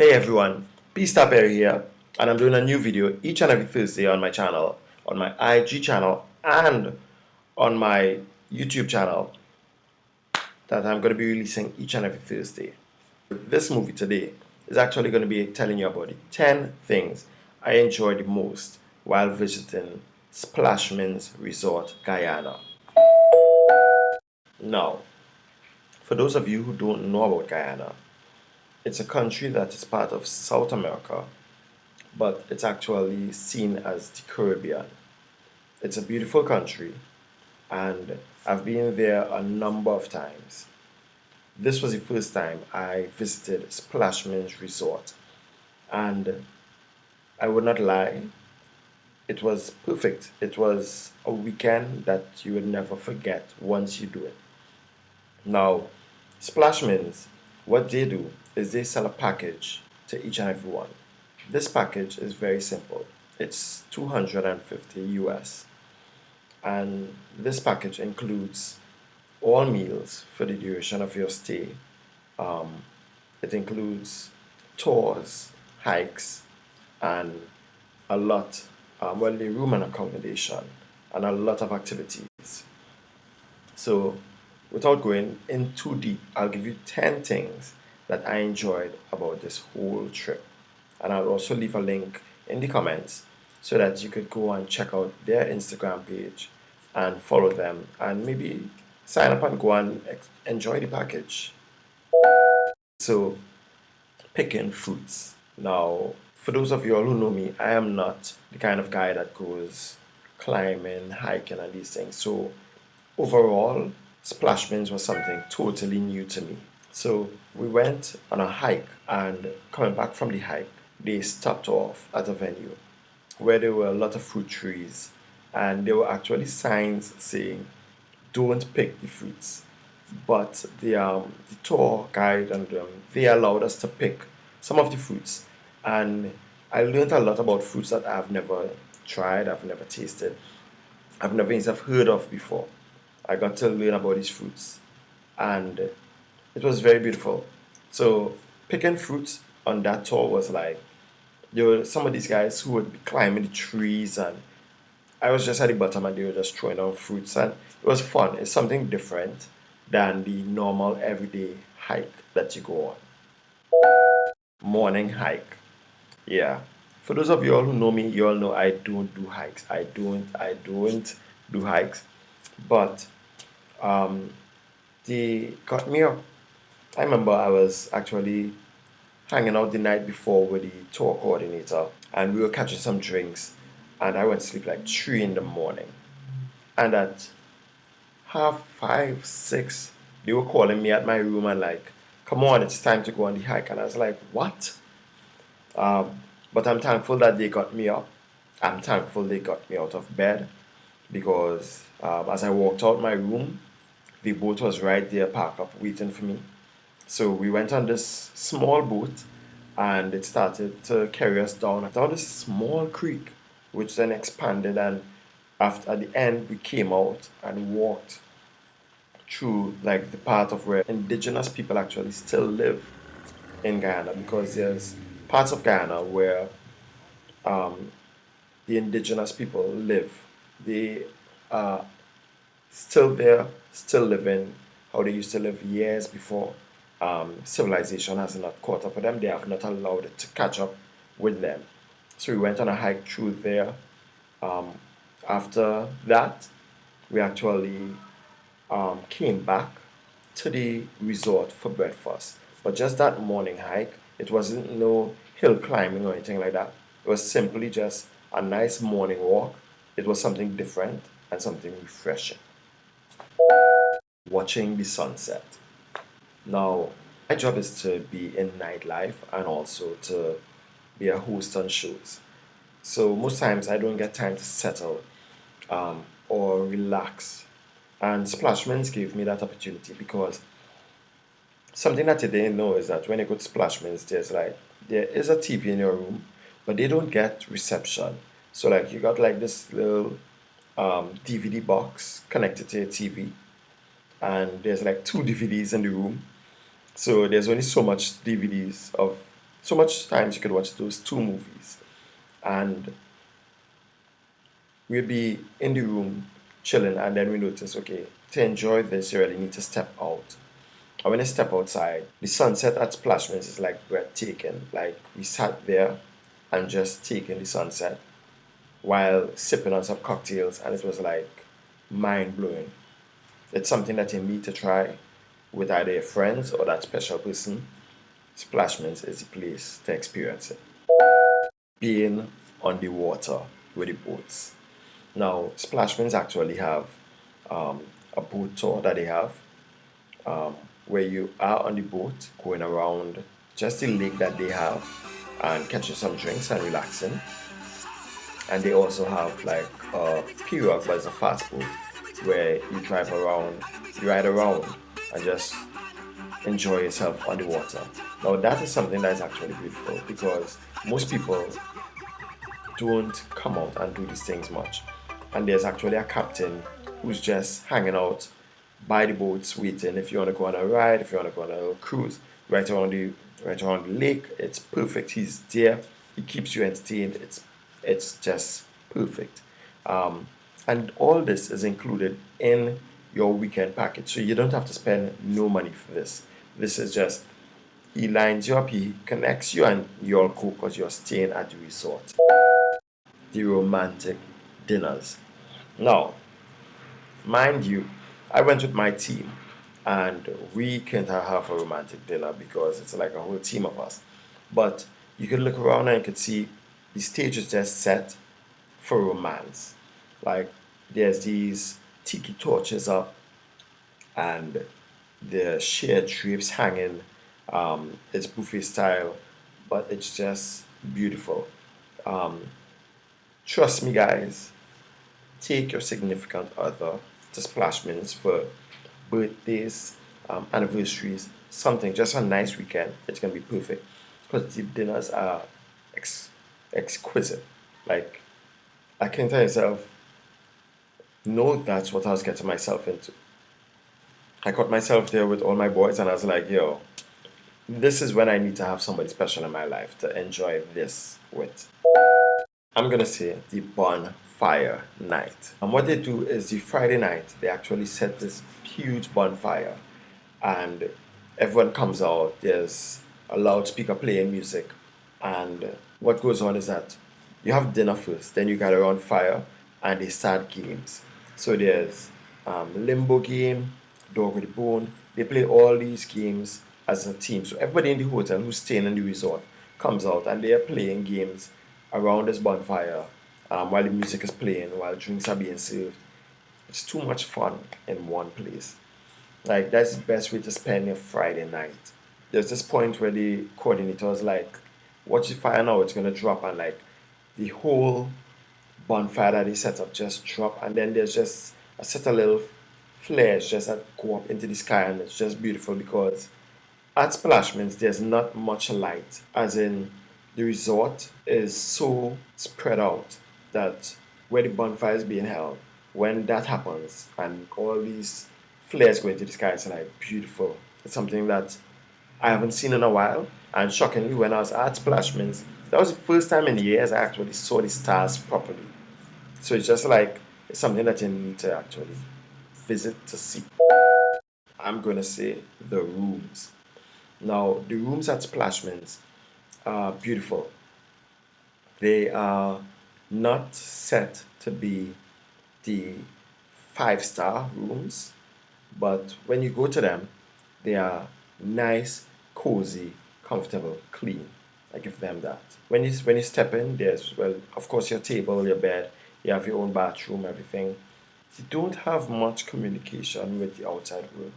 Hey everyone, PSTAR Perry here, and I'm doing a new video each and every Thursday on my channel, on my IG channel, and on my YouTube channel that I'm going to be releasing each and every Thursday. This movie today is actually going to be telling you about the 10 things I enjoyed the most while visiting Splashmins Resort Guyana. Now, for those of you who don't know about Guyana, it's a country that is part of South America, but it's actually seen as the Caribbean. It's a beautiful country, and I've been there a number of times. This was the first time I visited Splashmins Resort, and I would not lie, it was perfect. It was a weekend that you would never forget once you do it. Now, Splashmins, what they do is they sell a package to each and every one. This package is very simple. It's 250 US, and this package includes all meals for the duration of your stay. Um, it includes tours, hikes, and a lot, the room and accommodation, and a lot of activities. So, without going in too deep, I'll give you 10 things that I enjoyed about this whole trip. And I'll also leave a link in the comments so that you could go and check out their Instagram page and follow them and maybe sign up and go and enjoy the package. So, picking fruits. Now, for those of you all who know me, I am not the kind of guy that goes climbing, hiking, and these things. So, overall, Splashmins was something totally new to me. So, we went on a hike, and coming back from the hike, they stopped off at a venue where there were a lot of fruit trees, and there were actually signs saying, "Don't pick the fruits." But the tour guide and they allowed us to pick some of the fruits, and I learned a lot about fruits that I've never tried, I've never tasted, I've never even heard of before. I got to learn about these fruits, and it was very beautiful. So picking fruits on that tour was like there were some of these guys who would be climbing the trees, and I was just at the bottom and they were just throwing out fruits, and it was fun. It's something different than the normal everyday hike that you go on. Morning hike. Yeah. For those of you all who know me, you all know I don't do hikes. I don't do hikes. But um they got me up. I remember I was actually hanging out the night before with the tour coordinator, and we were catching some drinks, and I went to sleep like 3 in the morning. And at half five, six, they were calling me at my room and like, "Come on, it's time to go on the hike." And I was like, "What?" Um, but I'm thankful that they got me up. I'm thankful they got me out of bed because as I walked out my room, the boat was right there parked up waiting for me. So we went on this small boat, and it started to carry us down this small creek, which then expanded, and after at the end we came out and walked through like the part of where indigenous people actually still live in Guyana, because there's parts of Guyana where um, the indigenous people live. They are still there, still living how they used to live years before civilization has not caught up with them. They have not allowed it to catch up with them. So we went on a hike through there. Um, After that, we actually came back to the resort for breakfast. But just that morning hike, it wasn't no hill climbing or anything like that. It was simply just a nice morning walk. It was something different and something refreshing. Watching the sunset. Now, my job is to be in nightlife and also to be a host on shows. So most times I don't get time to settle or relax. And Splashmans gave me that opportunity because something that you didn't know is that when you go to Splashmans, there is a TV in your room, but they don't get reception. So like you got like this little DVD box connected to your TV, and there's like two DVDs in the room. So there's only so much DVDs of So much times you could watch those two movies, and we'd be in the room chilling, and then we notice, okay, to enjoy this, you really need to step out. And when I step outside, the sunset at Splashmins is like breathtaking. Like we sat there and just taking the sunset while sipping on some cocktails, and it was like mind blowing. It's something that you need to try with either your friends or that special person. Splashmins is the place to experience it. Being on the water with the boats. Now, Splashmins actually have um, a boat tour that they have where you are on the boat going around just the lake that they have and catching some drinks and relaxing. And they also have like a pirogue, but it's a fast boat where you drive around, you ride around, and just enjoy yourself on the water. Now that is something that is actually beautiful because most people don't come out and do these things much. And there's actually a captain who's just hanging out by the boats waiting if you want to go on a ride, if you want to go on a little cruise, right around the lake. It's perfect. He's there. He keeps you entertained. It's just perfect. Um, and all this is included in your weekend package. So you don't have to spend no money for this. This is just he lines you up, he connects you, and you all go because you're staying at the resort. The romantic dinners. Now, mind you, I went with my team and we can't have a romantic dinner because it's like a whole team of us. But you could look around and you could see the stage is just set for romance. Like there's these tiki torches up and the sheer drapes hanging. It's buffet style, but it's just beautiful. Um, Trust me, guys, take your significant other to Splashmins for birthdays, anniversaries, something, just a nice weekend. It's gonna be perfect because the dinners are ex- exquisite. Like, I can tell yourself, no, that's what I was getting myself into. I caught myself there with all my boys, and I was like, yo, this is when I need to have somebody special in my life to enjoy this with. I'm gonna say the bonfire night. And what they do is the Friday night, they actually set this huge bonfire and everyone comes out. There's a loudspeaker playing music. And what goes on is that you have dinner first, then you gather around fire and they start games. So there's limbo game, dog with a bone. They play all these games as a team. So everybody in the hotel who's staying in the resort comes out and they are playing games around this bonfire while the music is playing, while drinks are being served. It's too much fun in one place. Like that's the best way to spend your Friday night. There's this point where the coordinator was like, watch the fire now, it's gonna drop and like the whole bonfire that they set up just drop and then there's just a set of little flares just that go up into the sky and it's just beautiful because at Splashmans there's not much light. As in the resort is so spread out that where the bonfire is being held, when that happens and all these flares go into the sky, it's like beautiful. It's something that I haven't seen in a while. And shockingly, when I was at Splashmans, that was the first time in years I actually saw the stars properly. So it's just like it's something that you need to actually visit to see. I'm gonna say the rooms. Now, the rooms at Splashmans are beautiful. They are not set to be the five-star rooms, but when you go to them, they are nice, cozy, comfortable, clean. I give them that. When you step in, there's well, of course, your table, your bed, you have your own bathroom, everything. You don't have much communication with the outside world.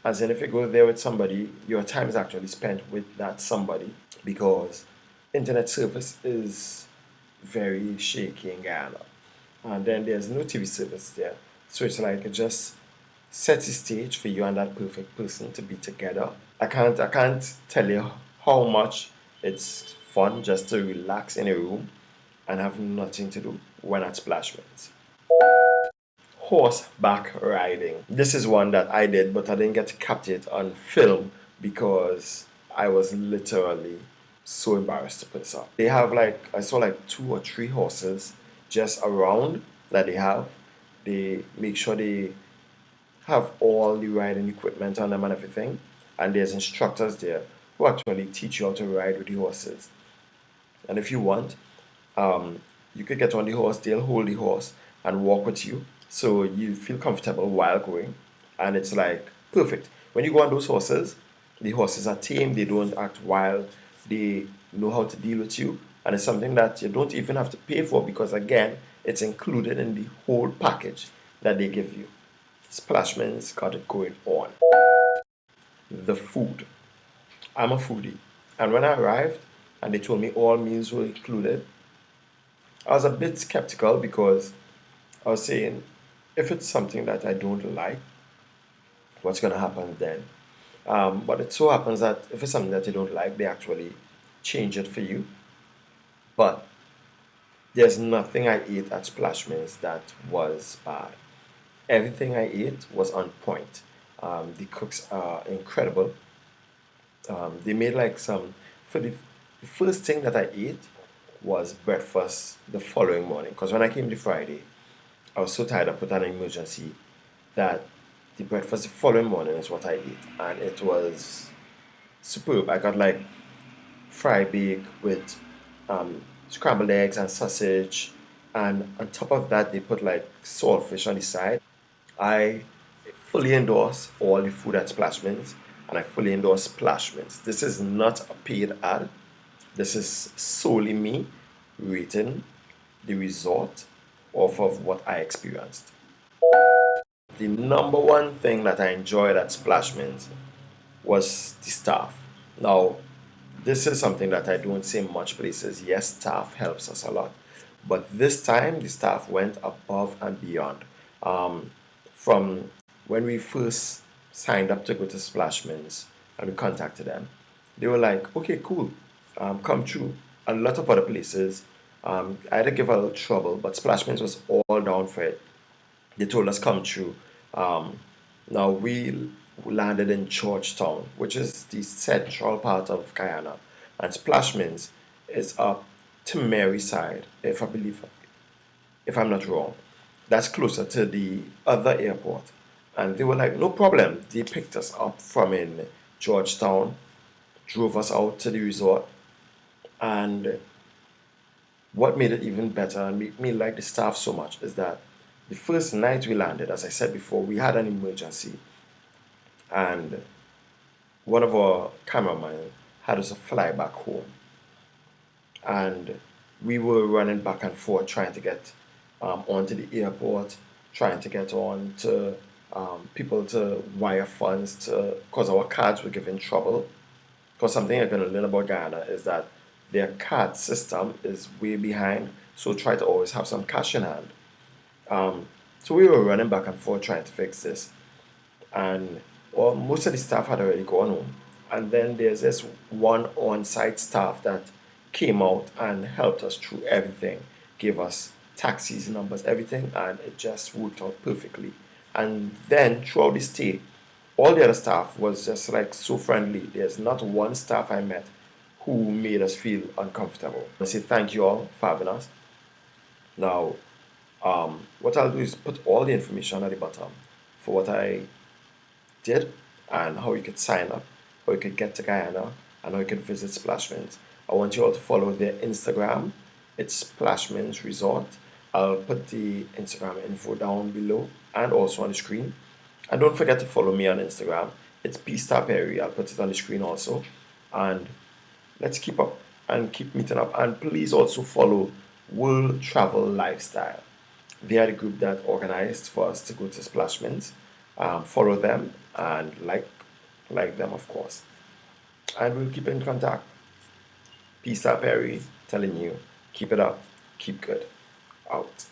As in, if you go there with somebody, your time is actually spent with that somebody because internet service is very shaky in Guyana. And then there's no TV service there. So it's like it just sets the stage for you and that perfect person to be together. I can't tell you how much it's fun just to relax in a room and have nothing to do when at Splashmans. Horseback riding. This is one that I did, but I didn't get to capture it on film because I was literally so embarrassed to put this up. They have like, I saw like 2 or 3 horses just around that they have. They make sure they have all the riding equipment on them and everything. And there's instructors there who actually teach you how to ride with the horses. And if you want, you could get on the horse, they'll hold the horse and walk with you. So you feel comfortable while going. And it's like perfect. When you go on those horses, the horses are tame, they don't act wild, they know how to deal with you. And it's something that you don't even have to pay for because, again, it's included in the whole package that they give you. Splashmins got it going on. The food. I'm a foodie. And when I arrived and they told me all meals were included, I was a bit skeptical because I was saying, if it's something that I don't like, what's going to happen then? But it so happens that if it's something that you don't like, they actually change it for you. But there's nothing I ate at Splashmins that was bad. Everything I ate was on point. The cooks are incredible. They made like some, for the first thing that I ate was breakfast the following morning. Because when I came the Friday, I was so tired of put an emergency that the breakfast the following morning is what I ate. And it was superb. I got like fried bake with scrambled eggs and sausage. And on top of that, they put like saltfish on the side. I fully endorse all the food at Splashmins, and I fully endorse Splashmins. This is not a paid ad. This is solely me rating the resort off of what I experienced. The number one thing that I enjoyed at Splashmins was the staff. Now, this is something that I don't say much places. Yes, staff helps us a lot, but this time the staff went above and beyond. Um, from when we first signed up to go to Splashmins and we contacted them, they were like, okay, cool, come through. A lot of other places, I had to give a little trouble, but Splashmins was all down for it. They told us come through. Um, Now we landed in Georgetown, which is the central part of Guyana, and Splashmins is up to Mary side, if I'm not wrong. That's closer to the other airport. And they were like, no problem. They picked us up from in Georgetown, drove us out to the resort, and what made it even better and made me like the staff so much is that the first night we landed, as I said before, we had an emergency, and one of our cameramen had us fly back home, and we were running back and forth trying to get onto the airport, trying to get on to people to wire funds to because our cards were giving trouble. Because something you're going to learn about Guyana is that their card system is way behind, so try to always have some cash in hand. Um, so we were running back and forth trying to fix this, and well, most of the staff had already gone home. And then there's this one on-site staff that came out and helped us through everything, gave us taxis, numbers, everything, and it just worked out perfectly. And then throughout the stay, all the other staff was just like so friendly. There's not one staff I met who made us feel uncomfortable. I say thank you all for having us. Now, what I'll do is put all the information at the bottom for what I did and how you could sign up, how you could get to Guyana, and how you could visit Splashmins. I want you all to follow their Instagram. It's Splashmins Resort. I'll put the Instagram info down below and also on the screen. And don't forget to follow me on Instagram. It's PSTAR Perry. I'll put it on the screen also. And let's keep up and keep meeting up. And please also follow World Travel Lifestyle. They are the group that organized for us to go to Splashmins. Follow them and like them, of course. And we'll keep in contact. PSTAR Perry telling you, keep it up, keep good. Out.